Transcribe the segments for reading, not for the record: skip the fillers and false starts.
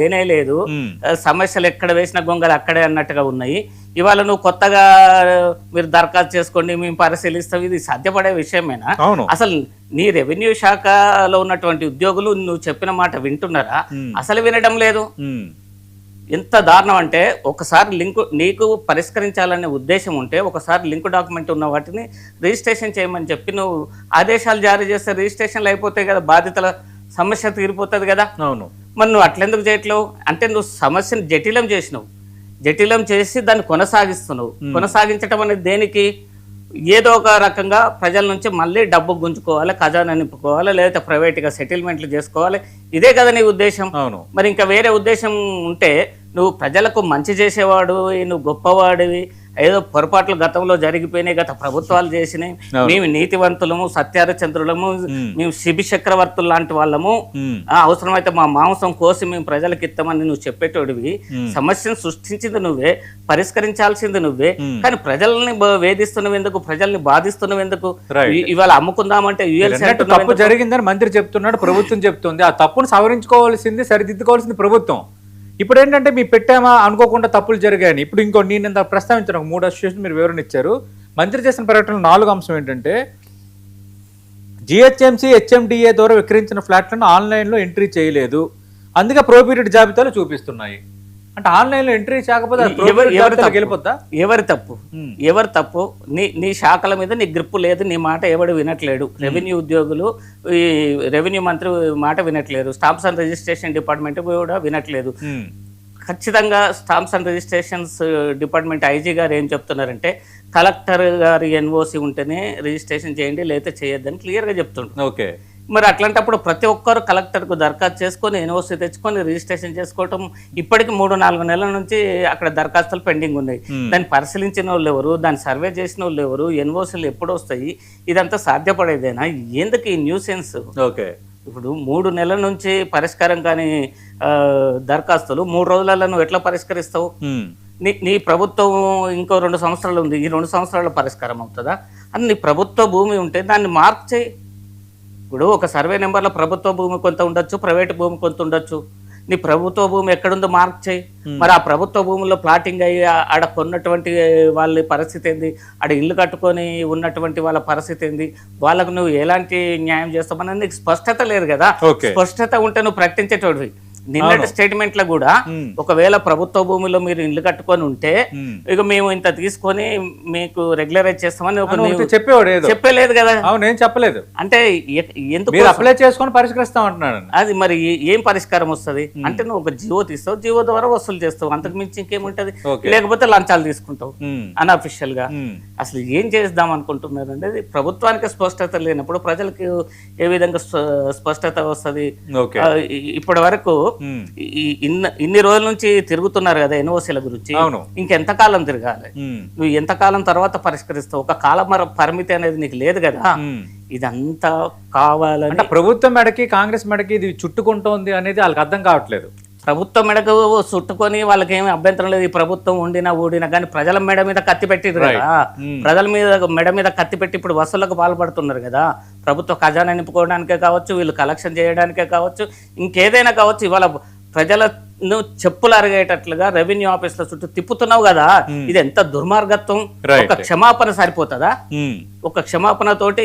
లేనే లేదు. సమస్యలు ఎక్కడ వేసిన గొంగలు అక్కడే అన్నట్టుగా ఉన్నాయి. ఇవాళ నువ్వు కొత్తగా మీరు దరఖాస్తు చేసుకోండి మేము పరిశీలిస్తాం, ఇది సాధ్యపడే విషయమేనా? అసలు నీ రెవెన్యూ శాఖలో ఉన్నటువంటి ఉద్యోగులు నువ్వు చెప్పిన మాట వింటున్నారా? అసలు వినడం లేదు. ఎంత దారుణం అంటే ఒకసారి లింక్ నీకు పరిష్కరించాలనే ఉద్దేశం ఉంటే ఒకసారి లింక్ డాక్యుమెంట్ ఉన్న వాటిని రిజిస్ట్రేషన్ చేయమని చెప్పి నువ్వు ఆదేశాలు జారీ చేస్తే రిజిస్ట్రేషన్లు అయిపోతాయి కదా, బాధితుల సమస్య తీరిపోతుంది కదా. అవును, మరి నువ్వు అట్లెందుకు చేయట్లేవు? అంటే నువ్వు సమస్యను జటిలం చేసినావు, జటిలం చేసి దాన్ని కొనసాగిస్తున్నావు. కొనసాగించడం అనేది దేనికి? ఏదో ఒక రకంగా ప్రజల నుంచి మళ్ళీ డబ్బు గుంజుకోవాలి, ఖజానా నింపుకోవాలి, లేకపోతే ప్రైవేట్గా సెటిల్మెంట్లు చేసుకోవాలి. ఇదే కదా నీ ఉద్దేశం. మరి ఇంకా వేరే ఉద్దేశం ఉంటే నువ్వు ప్రజలకు మంచి చేసేవాడు, నువ్వు గొప్పవాడివి, ఏదో పొరపాట్లు గతంలో జరిగిపోయినాయి, గత ప్రభుత్వాలు చేసినాయి, మేము నీతివంతులము, సత్యారచంద్రులము, మేము శిబి చక్రవర్తులు లాంటి వాళ్ళము, అవసరమైతే మా మాంసం కోసి మేము ప్రజలకు ఇస్తామని నువ్వు చెప్పేటోడివి. సమస్యను సృష్టించింది నువ్వే, పరిష్కరించాల్సింది నువ్వే, కానీ ప్రజల్ని వేధిస్తున్నవి ఎందుకు, ప్రజల్ని బాధిస్తున్నవి ఎందుకు? ఇవాళ అమ్ముకుందామంటే తప్పు జరిగిందని మంత్రి చెప్తున్నాడు, ప్రభుత్వం చెప్తుంది. ఆ తప్పును సవరించుకోవాల్సింది, సరిదిద్దుకోవాల్సింది ప్రభుత్వం. ఇప్పుడు ఏంటంటే మీ పెట్టామా అనుకోకుండా తప్పులు జరిగాయని. ఇప్పుడు ఇంకో నేను ఇంత ప్రస్తావించాను, 3 అసోసియేషన్ మీరు వివరణ ఇచ్చారు. మంత్రి చేసిన ప్రకటనలో 4వ అంశం ఏంటంటే జిహెచ్ఎంసీ హెచ్ఎండిఏ ద్వారా విక్రయించిన ఫ్లాట్లను ఆన్లైన్లో ఎంట్రీ చేయలేదు, అందుకే ప్రోహిబిటెడ్ జాబితాలో చూపిస్తున్నాయి. అంటే ఆన్లైన్లో ఎంట్రీ చేయకపోతే వెళ్ళిపోద్దా? ఎవరి తప్పు? ఎవరి తప్పు? నీ శాఖల మీద నీ గ్రిప్పు లేదు, నీ మాట ఎవడు వినట్లేడు. రెవెన్యూ ఉద్యోగులు, ఈ రెవెన్యూ మంత్రి మాట వినట్లేదు, స్టాంప్స్ అండ్ రిజిస్ట్రేషన్ డిపార్ట్మెంట్ కూడా వినట్లేదు. ఖచ్చితంగా stamps and registrations department IG గారు ఏం చెప్తున్నారంటే కలెక్టర్ గారి ఎన్ఓసి ఉంటేనే రిజిస్ట్రేషన్ చేయండి, లేకపోతే చేయొద్దని క్లియర్గా చెప్తుండ్రు. ఓకే, మరి అట్లాంటప్పుడు ప్రతి ఒక్కరు కలెక్టర్కు దరఖాస్తు చేసుకొని ఎన్ఓసి తెచ్చుకొని రిజిస్ట్రేషన్ చేసుకోవటం. ఇప్పటికి 3-4 నెలల నుంచి అక్కడ దరఖాస్తులు పెండింగ్ ఉన్నాయి. దాన్ని పరిశీలించిన వాళ్ళు ఎవరు, దాన్ని సర్వే చేసిన వాళ్ళు ఎవరు, ఎన్ఓసీలు ఎప్పుడు వస్తాయి? ఇదంతా సాధ్యపడేదేనా? ఎందుకు ఈ న్యూసెన్స్? ఓకే, ఇప్పుడు 3 నెలల నుంచి పరిష్కారం కాని దరఖాస్తులు 3 రోజులలో నువ్వు ఎట్లా పరిష్కరిస్తావు? నీ ప్రభుత్వం ఇంకో 2 సంవత్సరాలు ఉంది, ఈ 2 సంవత్సరాల పరిష్కారం అవుతుందా? అని నీ ప్రభుత్వ భూమి ఉంటే దాన్ని మార్క్ చేయి. ఇప్పుడు ఒక సర్వే నెంబర్లో ప్రభుత్వ భూమి కొంత ఉండొచ్చు, ప్రైవేట్ భూమి కొంత ఉండొచ్చు. నీ ప్రభుత్వ భూమి ఎక్కడుందో మార్క్ చేయి. మరి ఆ ప్రభుత్వ భూముల్లో ప్లాటింగ్ అయ్యి ఆడ కొన్నటువంటి వాళ్ళ పరిస్థితి ఏంది, ఆడ ఇల్లు కట్టుకొని ఉన్నటువంటి వాళ్ళ పరిస్థితి ఏంది, వాళ్ళకు నువ్వు ఎలాంటి న్యాయం చేస్తామని నీకు స్పష్టత లేదు కదా. స్పష్టత ఉంటే నువ్వు ప్రకటించేటోడివి. నిన్నటి స్టేట్మెంట్ లో కూడా ఒకవేళ ప్రభుత్వ భూమిలో మీరు ఇల్లు కట్టుకొని ఉంటే ఇక మేము ఇంత తీసుకొని మీకు రెగ్యులరైజ్ చేస్తామని చెప్పలేదు కదా. నేను చెప్పలేదు అంటే ఎందుకు అప్లై చేసుకొని పరిష్కరిస్తాం అంటున్నాను. అది మరి ఏం పరిష్కారం వస్తుంది అంటే నువ్వు ఒక జీవో తీస్తావు, జీవో ద్వారా వసూలు చేస్తావు, అంతకు మించి ఇంకేముంటది? లేకపోతే లంచాలు తీసుకుంటావు అన్అఫిషియల్ గా. అసలు ఏం చేద్దాం అనుకుంటున్నారు అనేది ప్రభుత్వానికి స్పష్టత లేనప్పుడు ప్రజలకు ఏ విధంగా స్పష్టత వస్తుంది? ఇప్పటి వరకు ఇన్ని రోజుల నుంచి తిరుగుతున్నారు కదా ఎన్ఓసీల గురించి, ఇంకెంతకాలం తిరగాలి? నువ్వు ఎంతకాలం తర్వాత పరిష్కరిస్తావు? ఒక కాల పరిమితి అనేది నీకు లేదు కదా. ఇదంతా కావాలంటే ప్రభుత్వం మెడకి కాంగ్రెస్ మెడకి ఇది చుట్టుకుంటోంది అనేది వాళ్ళకి అర్థం కావట్లేదు. ప్రభుత్వం మెడకు చుట్టుకొని వాళ్ళకి ఏమి అభ్యంతరం లేదు, ఈ ప్రభుత్వం ఊడినా కానీ ప్రజల మెడ మీద కత్తి పెట్టిరు కదా. ప్రజల మీద మెడ మీద కత్తి పెట్టి ఇప్పుడు వసూళ్లకు పాల్పడుతున్నారు కదా. ప్రభుత్వ ఖజానా నింపుకోవడానికే కావచ్చు, వీళ్ళు కలెక్షన్ చేయడానికే కావచ్చు, ఇంకేదైనా కావచ్చు. ఇవాళ ప్రజలను చెప్పులు అరిగేటట్లుగా రెవెన్యూ ఆఫీసుల చుట్టూ తిప్పుతున్నావు కదా. ఇది ఎంత దుర్మార్గత్వం! ఒక క్షమాపణ సరిపోతుందా? ఒక క్షమాపణ తోటి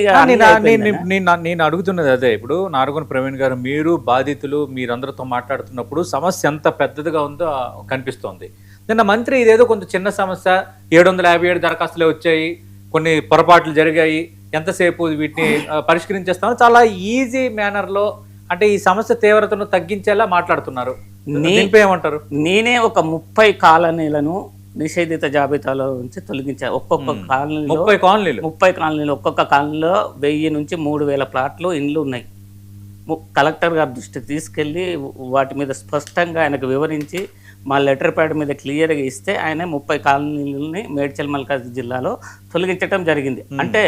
నేను అడుగుతున్నది అదే. ఇప్పుడు నారగొని ప్రవీణ్ గారు, మీరు బాధితులు మీరందరితో మాట్లాడుతున్నప్పుడు సమస్య ఎంత పెద్దదిగా ఉందో కనిపిస్తోంది. నిన్న మంత్రి ఇదేదో కొంత చిన్న సమస్య, 757 దరఖాస్తులే వచ్చాయి, కొన్ని పొరపాట్లు జరిగాయి, ఎంతసేపు వీటిని పరిష్కరించేస్తామని చాలా ఈజీ మేనర్లో, అంటే ఈ సమస్య తీవ్రతను తగ్గించేలా మాట్లాడుతున్నారు. ఏమంటారు? నేనే ఒక 30 కాలనీలను నిషేధిత జాబితాలో నుంచి తొలగించారు. ఒక్కొక్క కాలనీలో 30 కాలనీలు, ఒక్కొక్క కాలనీలో 1000 నుంచి 3000 ప్లాట్లు ఇండ్లు ఉన్నాయి. కలెక్టర్ గారి దృష్టికి తీసుకెళ్ళి వాటి మీద స్పష్టంగా ఆయనకు వివరించి మా లెటర్ ప్యాడ్ మీద క్లియర్గా ఇస్తే ఆయన 30 కాలనీలని మేడ్చల్ మల్కాజ్ జిల్లాలో తొలగించడం జరిగింది. అంటే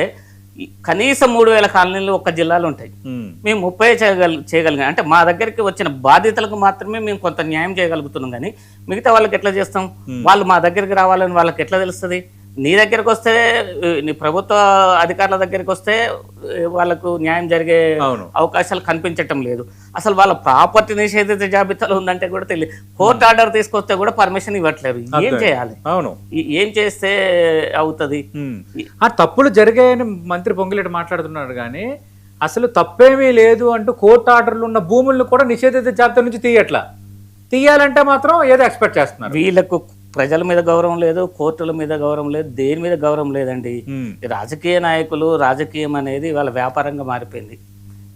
కనీసం 3000 కాలనీలు ఒక్క జిల్లాలో ఉంటాయి. మేము 30 చేయగలిగాం. అంటే మా దగ్గరికి వచ్చిన బాధితులకు మాత్రమే మేము కొంత న్యాయం చేయగలుగుతున్నాం, కానీ మిగతా వాళ్ళకి ఎట్లా చేస్తాం? వాళ్ళు మా దగ్గరికి రావాలని వాళ్ళకి ఎట్లా తెలుస్తుంది? నీ దగ్గరకు వస్తే నీ ప్రభుత్వ అధికారుల దగ్గరికి వస్తే వాళ్ళకు న్యాయం జరిగే అవును అవకాశాలు కనిపించటం లేదు. అసలు వాళ్ళ ప్రాపర్టీ నిషేధిత జాబితాలో ఉందంటే కూడా తెలియదు. కోర్టు ఆర్డర్ తీసుకొస్తే కూడా పర్మిషన్ ఇవ్వట్లేదు. ఏం చేయాలి? అవును ఏం చేస్తే అవుతుంది? ఆ తప్పులు జరిగాయని మంత్రి పొంగిరెడ్డి మాట్లాడుతున్నాడు కానీ అసలు తప్పేమీ లేదు అంటూ కోర్టు ఆర్డర్లు ఉన్న భూములను కూడా నిషేధిత జాబితా నుంచి తీయాలంటే మాత్రం ఏదో ఎక్స్పెక్ట్ చేస్తున్నారు. వీళ్ళకు ప్రజల మీద గౌరవం లేదు, కోర్టుల మీద గౌరవం లేదు, దేని మీద గౌరవం లేదండి. రాజకీయ నాయకులు, రాజకీయం అనేది వాళ్ళ వ్యాపారంగా మారిపోయింది.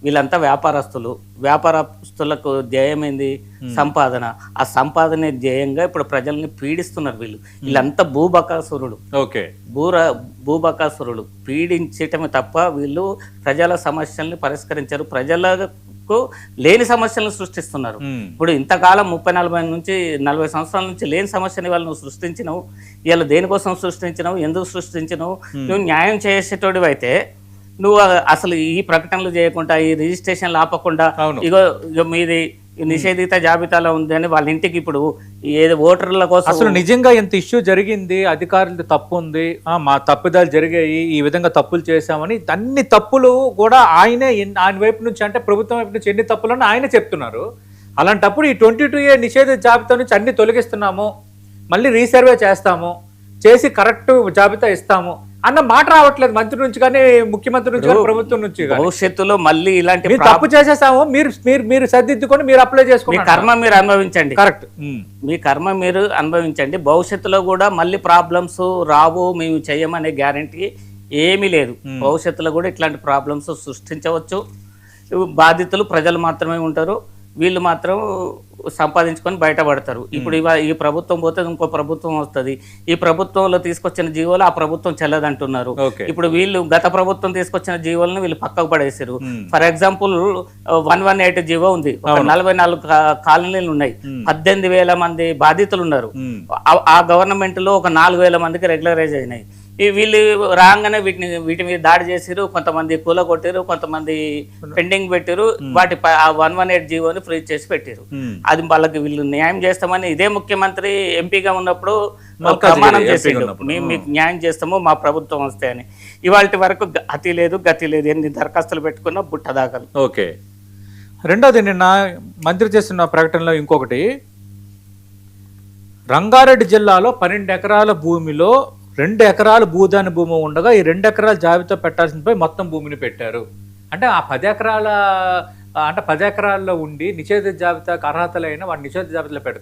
వీళ్ళంతా వ్యాపారస్తులకు ధ్యేయమైంది సంపాదన. ఆ సంపాదన ధ్యేయంగా ఇప్పుడు ప్రజల్ని పీడిస్తున్నారు వీళ్ళంతా భూబకాసురుడు. ఓకే, భూబకాసురుడు పీడించటమే తప్ప వీళ్ళు ప్రజల సమస్యల్ని పరిష్కరించారు. ప్రజలకు లేని సమస్యలను సృష్టిస్తున్నారు. ఇప్పుడు ఇంతకాలం 30-40 నుంచి 40 సంవత్సరాల నుంచి లేని సమస్యని వాళ్ళు నువ్వు సృష్టించినవు. ఇలా దేనికోసం సృష్టించినవు, ఎందుకు సృష్టించినవు? నువ్వు న్యాయం చేసేటోడివి అయితే నువ్వు అసలు ఈ ప్రకటనలు చేయకుండా, ఈ రిజిస్ట్రేషన్లు ఆపకుండా, ఇగో మీది నిషేధిత జాబితాలో ఉంది అని వాళ్ళ ఇంటికి ఇప్పుడు ఏదో ఓటర్ల కోసం అసలు నిజంగా ఎంత ఇష్యూ జరిగింది, అధికారులది తప్పు ఉంది, మా తప్పిదాలు జరిగాయి, ఈ విధంగా తప్పులు చేశామని అన్ని తప్పులు కూడా ఆయన వైపు నుంచి అంటే ప్రభుత్వం వైపు నుంచి ఎన్ని తప్పులని ఆయన చెప్తున్నారు. అలాంటప్పుడు ఈ 22A నిషేధిత జాబితా నుంచి అన్ని తొలగిస్తున్నాము, మళ్ళీ రీసర్వే చేస్తాము, చేసి కరెక్ట్ జాబితా ఇస్తాము అన్న మాట రావట్లేదు మంత్రి నుంచి కానీ, ముఖ్యమంత్రి నుంచి కానీ, ప్రభుత్వం నుంచి. భవిష్యత్తులో మళ్ళీ ఇలాంటి తప్పు చేసేసాము, మీరు సర్దిద్దుకొని మీరు అప్లై చేసుకోండి, మీ కర్మ మీరు అనుభవించండి. కరెక్ట్, మీ కర్మ మీరు అనుభవించండి. భవిష్యత్తులో కూడా మళ్ళీ ప్రాబ్లమ్స్ రావు, మేము చెయ్యమనే గ్యారంటీ ఏమీ లేదు. భవిష్యత్తులో కూడా ఇట్లాంటి ప్రాబ్లమ్స్ సృష్టించవచ్చు. బాధితులు ప్రజలు మాత్రమే ఉంటారు. వీళ్ళు మాత్రం సంపాదించుకొని బయటపడతారు. ఇప్పుడు ఈ ప్రభుత్వం పోతే ఇంకో ప్రభుత్వం వస్తుంది. ఈ ప్రభుత్వంలో తీసుకొచ్చిన జీవోలు ఆ ప్రభుత్వం చెల్లదంటున్నారు. ఇప్పుడు వీళ్ళు గత ప్రభుత్వం తీసుకొచ్చిన జీవోలను వీళ్ళు పక్కకు పడేసారు. ఫర్ ఎగ్జాంపుల్ 118 జీవో ఉంది, 44 కాలనీలు ఉన్నాయి, 18,000 మంది బాధితులు ఉన్నారు. ఆ గవర్నమెంట్ లో ఒక 4,000 మందికి రెగ్యులరైజ్ అయినాయి. వీళ్ళు రాగానే వీటి మీద దాడి చేసిరు, కొంతమంది కూలగొట్టారు, కొంతమంది పెండింగ్ పెట్టారు. వాటి 118 జీవోని ఫ్రీజ్ చేసి పెట్టారు. అది వాళ్ళకి వీళ్ళు న్యాయం చేస్తామని ఇదే ముఖ్యమంత్రి ఎంపీగా ఉన్నప్పుడు ప్రమాణం చేసిండు, మేము మీకు న్యాయం చేస్తాము మా ప్రభుత్వం వస్తే అని. ఇవాళ వరకు అతి లేదు గతి లేదు, ఎన్ని దరఖాస్తులు పెట్టుకున్నా బుట్ట దాఖలు. ఓకే, రెండోది నిన్న మంత్రి చేస్తున్న ప్రకటనలో ఇంకొకటి, రంగారెడ్డి జిల్లాలో 12 ఎకరాల భూమిలో 2 ఎకరాలు భూదాని భూమి ఉండగా ఈ 2 ఎకరాల జాబితా పెట్టాల్సినపై మొత్తం భూమిని పెట్టారు. అంటే ఆ 10 ఎకరాల్లో ఉండి నిషేధిత జాబితాకు అర్హతలైన వాడిని నిషేధిత జాబితాలో పెడితే